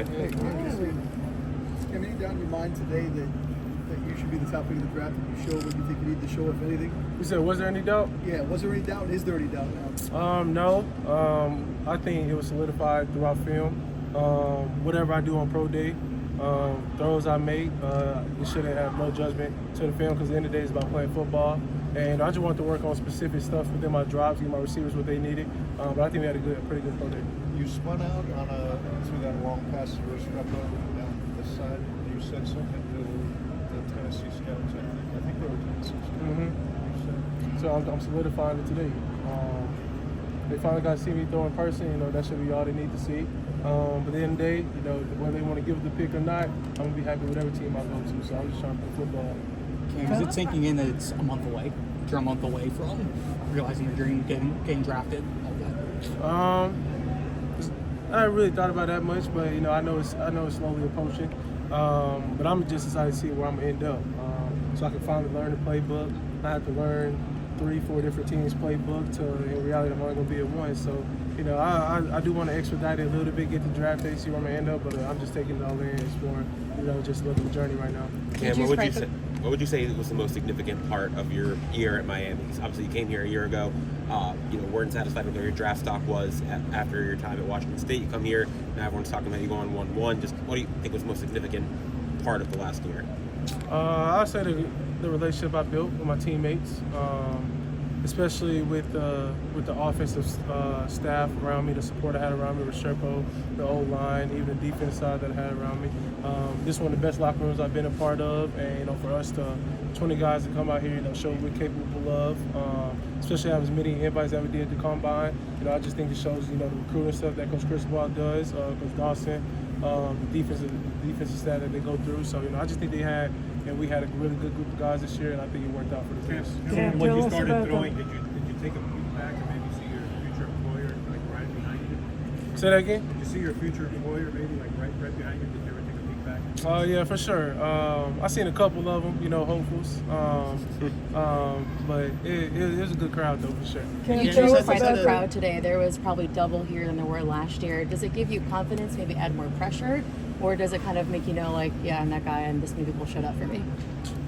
you? Hey, any doubt in your mind today that you should be the top pick of the draft? Did you show what you think you need to show, if anything? You said, was there any doubt? Yeah, was there any doubt? Is there any doubt now? No. I think it was solidified throughout film. Whatever I do on pro day, throws I make, you shouldn't have no judgment to the film, because at the end of the day it's about playing football. And I just want to work on specific stuff within my drops, give my receivers what they needed. But I think we had a pretty good pro day. You spun out on through that long pass versus Repo down this side. You said something to the Tennessee scouts. I think they were Tennessee scouts. Mm-hmm. So I'm solidifying it today. They finally got to see me throw in person. That should be all they need to see. But at the end of the day, whether they want to give it the pick or not, I'm gonna be happy with whatever team I go to. So I'm just trying to play football. Is it sinking in that it's a month away? You're a month away from realizing your dream, getting drafted, all that. I haven't really thought about that much, but I know it's slowly approaching. But I'm just excited to see where I'm gonna end up, so I can finally learn the playbook. I have to learn 3-4 different teams' playbook to, in reality, I'm only gonna be at one. So I do want to expedite it a little bit, get the draft day, see where I'm gonna end up. But I'm just taking it all in, exploring, just looking the journey right now. Cam, what would you say was the most significant part of your year at Miami? Because obviously you came here a year ago, weren't satisfied with where your draft stock was after your time at Washington State. You come here, now everyone's talking about you going 1-1. Just what do you think was the most significant part of the last year? I'd say the relationship I built with my teammates, especially with the offensive staff around me, the support I had around me with Sherpo, the O-line, even the defense side that I had around me. This is one of the best locker rooms I've been a part of, and for us to 20 guys to come out here, show what we're capable of, especially having as many invites that we did to Combine. I just think it shows the recruiting stuff that Coach Cristobal does, Coach Dawson, the defensive staff that they go through. So I just think we had a really good group of guys this year, and I think it worked out for the best. When you started throwing, did you take a peek back and maybe see your future employer right behind you? Say that again? Did you see your future employer maybe right behind you? Did you ever take a peek back? Yeah, for sure. I seen a couple of them, hopefuls. But it was a good crowd though, for sure. You drove by the crowd today. There was probably double here than there were last year. Does it give you confidence, maybe add more pressure? Or does it kind of make you know, I'm that guy and this many people showed up for me?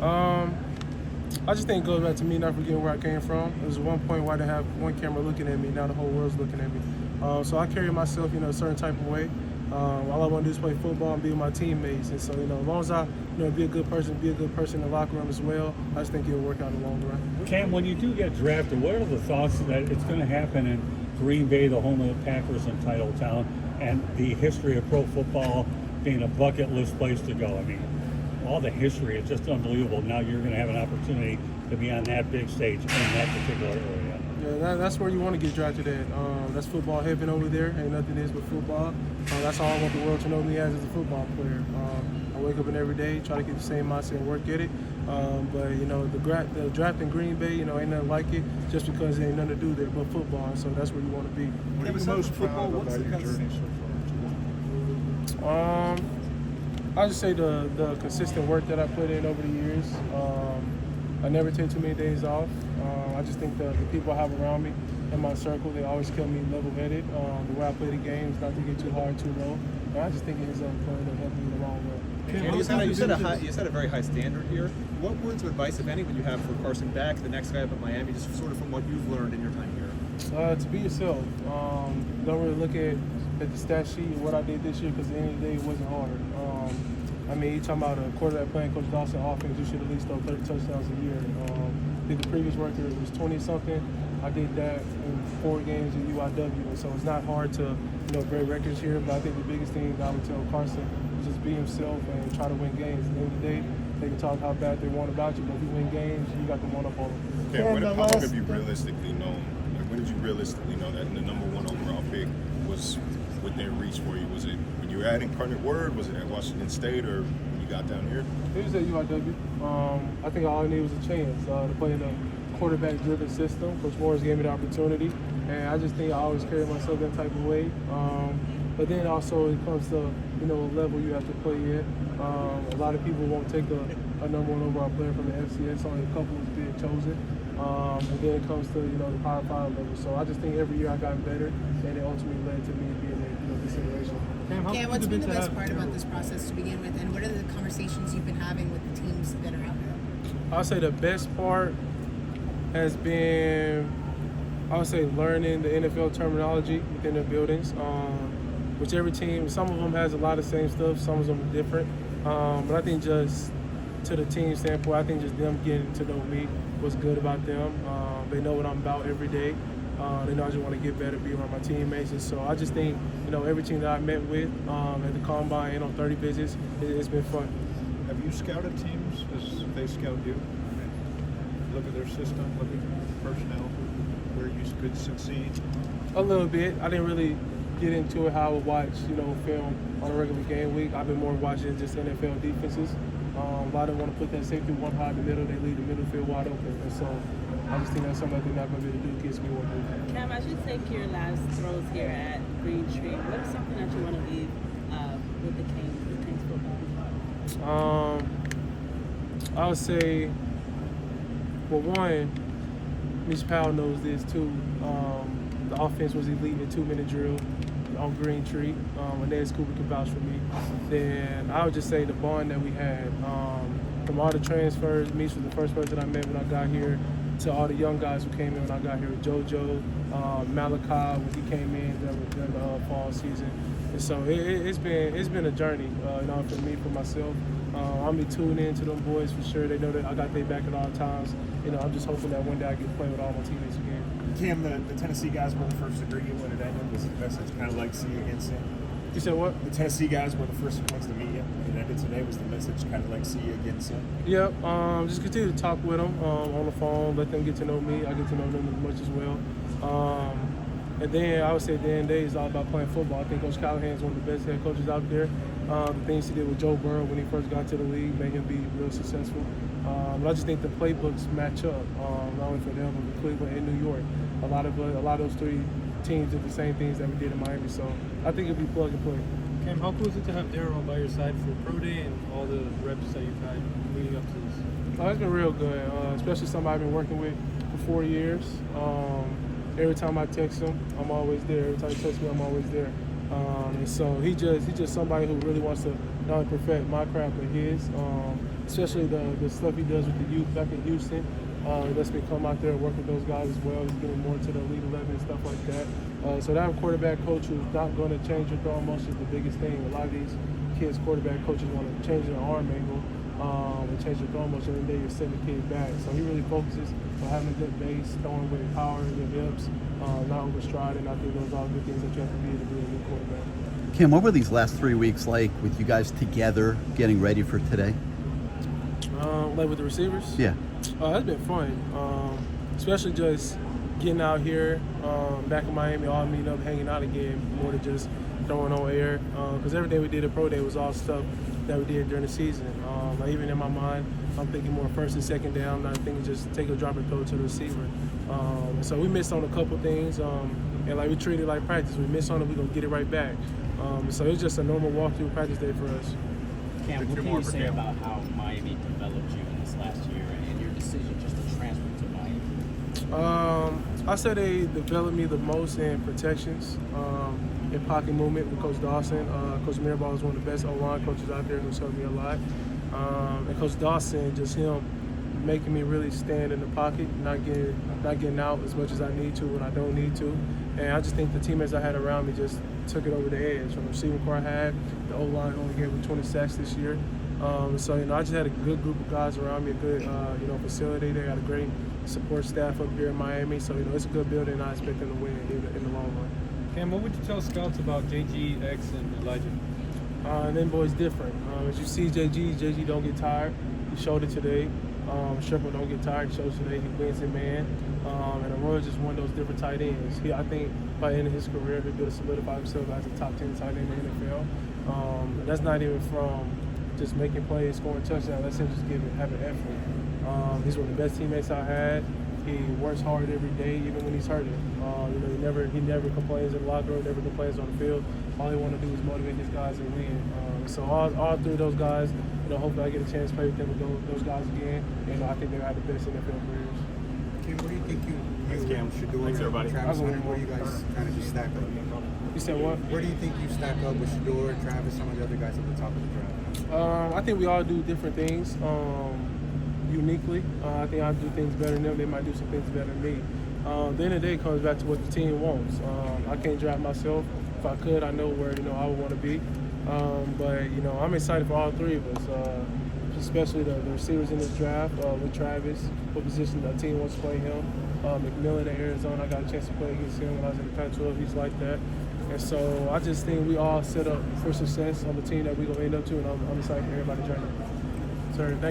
I just think it goes back to me not forgetting where I came from. There was one point where I didn't have one camera looking at me. Now the whole world's looking at me. So I carry myself, a certain type of way. All I want to do is play football and be with my teammates. And so, as long as I, be a good person in the locker room as well, I just think it'll work out in the long run. Cam, when you do get drafted, what are the thoughts that it's going to happen in Green Bay, the home of the Packers and title town, and the history of pro football being a bucket list place to go? I mean, all the history is just unbelievable. Now you're going to have an opportunity to be on that big stage in that particular area. Yeah, that's where you want to get drafted at. That's football heaven over there. Ain't nothing is but football. That's all I want the world to know me as a football player. I wake up every day, try to get the same mindset and work at it. But the draft in Green Bay, ain't nothing like it, just because there ain't nothing to do there but football. And so that's where you want to be. What are you most proud of about your journey so far? I just say the consistent work that I put in over the years. I never take too many days off. I just think the people I have around me in my circle, they always keep me level-headed. The way I play the games, not to get too hard, too low. And I just think it is important to help me in the long run. You set a very high standard here. What words of advice, if any, would you have for Carson Beck, the next guy up at Miami, just sort of from what you've learned in your time here? To be yourself. Don't really look at the stat sheet and what I did this year, because at the end of the day, it wasn't hard. You talking about a quarterback playing Coach Dawson offense, you should at least throw 30 touchdowns a year. I think the previous record was 20-something. I did that in 4 games at UIW, and so it's not hard to break records here. But I think the biggest thing that I would tell Carson is just be himself and try to win games. At the end of the day, they can talk how bad they want about you, but if you win games, you got the one up on them. How long have you realistically known? When did you realistically know that the number 1 overall pick was within reach for you? Was it when you were at Incarnate Word? Was it at Washington State, or when you got down here? It was at UIW. I think all I needed was a chance to play in a quarterback-driven system. Coach Morris gave me the opportunity, and I just think I always carry myself that type of way. But then also it comes to a level you have to play at. A lot of people won't take a number 1 overall player from the FCS. Only a couple is being chosen. And then it comes to the Power 5 level. So I just think every year I got better, and it ultimately led to me being in consideration. Cam, what's been the best part about this process to begin with, and what are the conversations you've been having with the teams that are out there? I'll say the best part has been, I'll say, learning the NFL terminology within the buildings. Which every team, some of them has a lot of same stuff, some of them are different. But I think just to the team standpoint, I think just them getting to know me was good about them. They know what I'm about every day. They know I just want to get better, be around my teammates. And so I just think, every team that I met with at the Combine and on 30 visits, it's been fun. Have you scouted teams as they scout you? I mean, look at their system, look at personnel, where you could succeed? A little bit. I didn't really get into it how I would watch, film on a regular game week. I've been more watching just NFL defenses. A lot of them want to put that safety one high in the middle. They leave the middle field wide open. And so I just think that's something that they're not going to be able to do against me one day. Cam, as you take your last throws here at Green Tree, what is something that you want to leave with the Kings football? I would say, well, one, Ms. Powell knows this too. The offense was elite in 2-minute drill on Green Tree. Inez Cooper can vouch for me. Then I would just say the bond that we had. From all the transfers, Mies was the first person I met when I got here, to all the young guys who came in when I got here, JoJo, Malachi when he came in during the fall season. And so it's been a journey, for me, for myself. I'll be tuned in to them boys for sure. They know that I got their back at all times. I'm just hoping that one day I get to play with all my teammates again. Cam, the Tennessee guys were the first to greet you when it ended. Was the message kind of like see you again soon? You said what? The Tennessee guys were the first ones to meet you. When it ended today, was the message kind of like see you again soon? Yep. Just continue to talk with them on the phone. Let them get to know me. I get to know them as much as well. And then I would say at the end of the day, it's all about playing football. I think Coach Callahan is one of the best head coaches out there. The things he did with Joe Burrow when he first got to the league made him be real successful. But I just think the playbooks match up, not only for them, but for Cleveland and New York. A lot of those three teams did the same things that we did in Miami. So I think it'll be plug and play. Cam, how cool is it to have Darryl by your side for Pro Day and all the reps that you've had leading up to this? It's been real good, especially somebody I've been working with for 4 years. Every time I text him, I'm always there. Every time he texts me, I'm always there. And so he's just somebody who really wants to not only perfect my craft but his. Especially the stuff he does with the youth back in Houston. He lets me come out there and work with those guys as well. He's getting more to the Elite 11 and stuff like that. So that quarterback coach who's not going to change your throwing motion is the biggest thing. A lot of these kids, quarterback coaches, want to change their arm angle and change their throwing motion, and then you're setting the kid back. So he really focuses on having a good base, throwing with power in your hips, not overstriding. I think those are all good things that you have to be to be a good quarterback. Cam, what were these last 3 weeks like with you guys together getting ready for today? Like with the receivers? Yeah. It's been fun, especially just getting out here back in Miami, all meeting up, hanging out again, more than just throwing on air. Because everything we did at Pro Day was all stuff that we did during the season. Even in my mind, I'm thinking more first and second down, not thinking just take a drop and throw to the receiver. So we missed on a couple things, and like we treated it like practice. We missed on it, we're going to get it right back. So it's just a normal walkthrough practice day for us. Cam, what can you say about how Miami developed you in this last year and your decision just to transfer to Miami? I say they developed me the most in protections, in pocket movement with Coach Dawson. Coach Mirabal is one of the best O-line coaches out there who's helped me a lot. And Coach Dawson, just him making me really stand in the pocket, not getting out as much as I need to when I don't need to. And I just think the teammates I had around me just took it over the edge. From the receiving core I had, the O-line only gave me 20 sacks this year. So, I just had a good group of guys around me, a good, facility. They got a great support staff up here in Miami. So, it's a good building, and I expect them to win in the long run. Cam, what would you tell scouts about JG, X, and Elijah? And them boys different. As you see JG don't get tired. He showed it today. Sherpa don't get tired. He shows today. He wins in man. And Aurora is just one of those different tight ends. I think by the end of his career, he'll be able to solidify himself as a top 10 tight end in the NFL. And that's not even from just making plays, scoring touchdowns. That's him just having effort. He's one of the best teammates I had. He works hard every day, even when he's hurting. He never complains in the locker room, never complains on the field. All he wants to do is motivate his guys and win. So all three of those guys, hopefully I get a chance to play with them with those guys again. And I think they'll have the best NFL careers. Kim, what do you think Thanks, Cam. Shador, Thanks, everybody. Travis Hunter, where do you guys kind of just stack up? You said what? Where do you think you stack up with Shador, Travis, some of the other guys at the top of the draft? I think we all do different things uniquely. I think I do things better than them. They might do some things better than me. At the end of the day, it comes back to what the team wants. I can't draft myself. If I could, I know where I would want to be. But I'm excited for all three of us, especially the receivers in this draft with Travis. What position the team wants to play him. McMillan at Arizona, I got a chance to play against him when I was in the Pac-12. He's like that. And so I just think we all set up for success on the team that we're going to end up to, and I'm excited for everybody joining. Sir, thank